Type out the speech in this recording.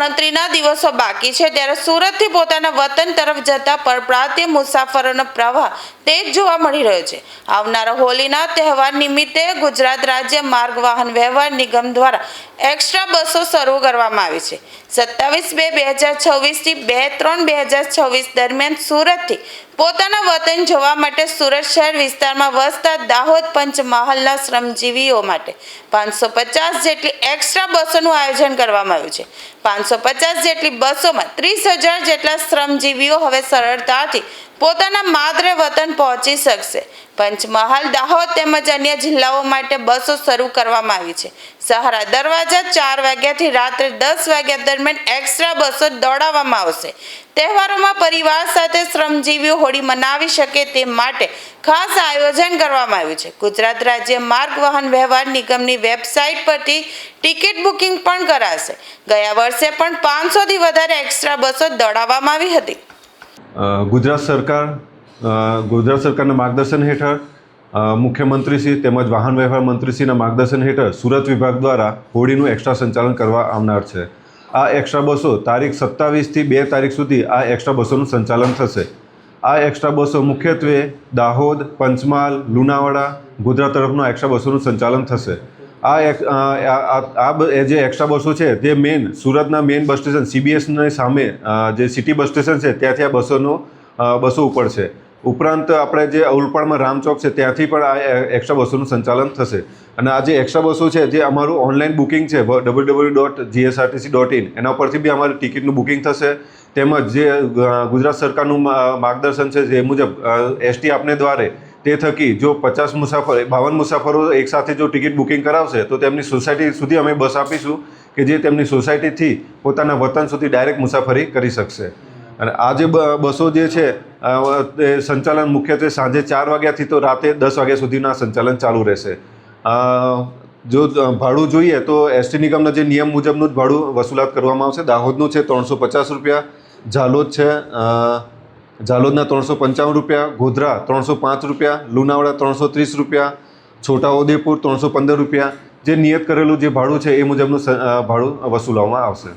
ગણતરીના દિવસો બાકી છે ત્યારે સુરતથી પોતાના વતન તરફ જતા પરપ્રાંતીય મુસાફરોનો પ્રવાહ તેજ જોવા મળી રહ્યો છે। આવનારા હોળીના તહેવાર નિમિત્તે ગુજરાત રાજ્ય માર્ગ વાહન વ્યવહાર નિગમ દ્વારા એક્સ્ટ્રા બસો શરૂ કરવામાં આવી છે। 27/2/2026 થી 2/3/2026 દરમિયાન સુરતથી પોતાના વતન જવા માટે સુરત શહેર વિસ્તારમાં વસતા દાહોદ પંચમહાલના શ્રમજીવીઓ માટે 550 જેટલી એક્સ્ટ્રા બસોનું આયોજન કરવામાં આવ્યું છે। 550 જેટલી બસોમાં 30,000 જેટલા શ્રમજીવીઓ હવે સરળતાથી પોતાના માદરે વતન પહોંચી શકશે। પંચમહાલ, દાહોદ તેમજ અન્ય જિલ્લાઓ માટે બસો શરૂ કરવામાં આવી છે। સહારા દરવાજા 4 વાગ્યાથી રાત્રે 10 વાગ્યા દરમિયાન એક્સ્ટ્રા બસો દોડાવવામાં આવશે। તહેવારોમાં પરિવાર સાથે શ્રમજીવીઓ હોળી મનાવી શકે તે માટે ખાસ આયોજન કરવામાં આવ્યું છે। ગુજરાત રાજ્ય માર્ગ વાહન વ્યવહાર નિગમની વેબસાઇટ પરથી ટિકિટ બુકિંગ પણ કરાશે। ગયા વર્ષે પણ 500થી વધારે એક્સ્ટ્રા બસો દોડાવવામાં આવી હતી। ગુજરાત સરકારના માર્ગદર્શન હેઠળ મુખ્યમંત્રીશ્રી તેમજ વાહન વ્યવહાર મંત્રીશ્રીના માર્ગદર્શન હેઠળ સુરત વિભાગ દ્વારા હોળીનું એક્સ્ટ્રા સંચાલન કરવા આવનાર છે। આ એક્સ્ટ્રા બસો તારીખ 27થી 2 તારીખ સુધી આ એક્સ્ટ્રા બસોનું સંચાલન થશે। આ એક્સ્ટ્રા બસો મુખ્યત્વે દાહોદ, પંચમહાલ, લુણાવાડા, ગોધરા તરફના એક્સ્ટ્રા બસોનું સંચાલન થશે। જે એક્સ્ટ્રા બસો છે તે સુરતના મેઇન બસ સ્ટેશન CBSની સામે જે સિટી બસ સ્ટેશન છે ત્યાંથી આ બસો ઉપડશે। ઉપરાંત આપણે જે ઉલપાડમાં રામચોક છે ત્યાંથી પણ આ એક્સ્ટ્રા બસોનું સંચાલન થશે। અને આ જે એક્સ્ટ્રા બસો છે જે અમારું ઓનલાઈન બુકિંગ છે www.gsrtc.in એના પરથી બી અમારી ટિકિટનું બુકિંગ થશે। તેમજ જે ગુજરાત સરકારનું માર્ગદર્શન છે જે મુજબ ST આપને દ્વારે તે થકી જો 52 મુસાફરો એકસાથે જો ટિકિટ બુકિંગ કરાવશે તો તેમની સોસાયટી સુધી અમે બસ આપીશું કે જે તેમની સોસાયટીથી પોતાના વતન સુધી ડાયરેક્ટ મુસાફરી કરી શકશે। અને આ જે બસો જે છે તે સંચાલન મુખ્યત્વે સાંજે 4 વાગ્યાથી તો રાતે 10 વાગ્યા સુધીના સંચાલન ચાલુ રહેશે। જો ભાડું જોઈએ તો ST નિગમના જે નિયમ મુજબનું જ ભાડું વસૂલાત કરવામાં આવશે। દાહોદનું છે 350 રૂપિયા, ઝાલોદના 355 રૂપિયા, ગોધરા 305 રૂપિયા, લુણાવાડા 330 રૂપિયા, છોટાઉદેપુર 315 રૂપિયા। જે નિયત કરેલું જે ભાડું છે એ મુજબનું ભાડું વસૂલવામાં આવશે।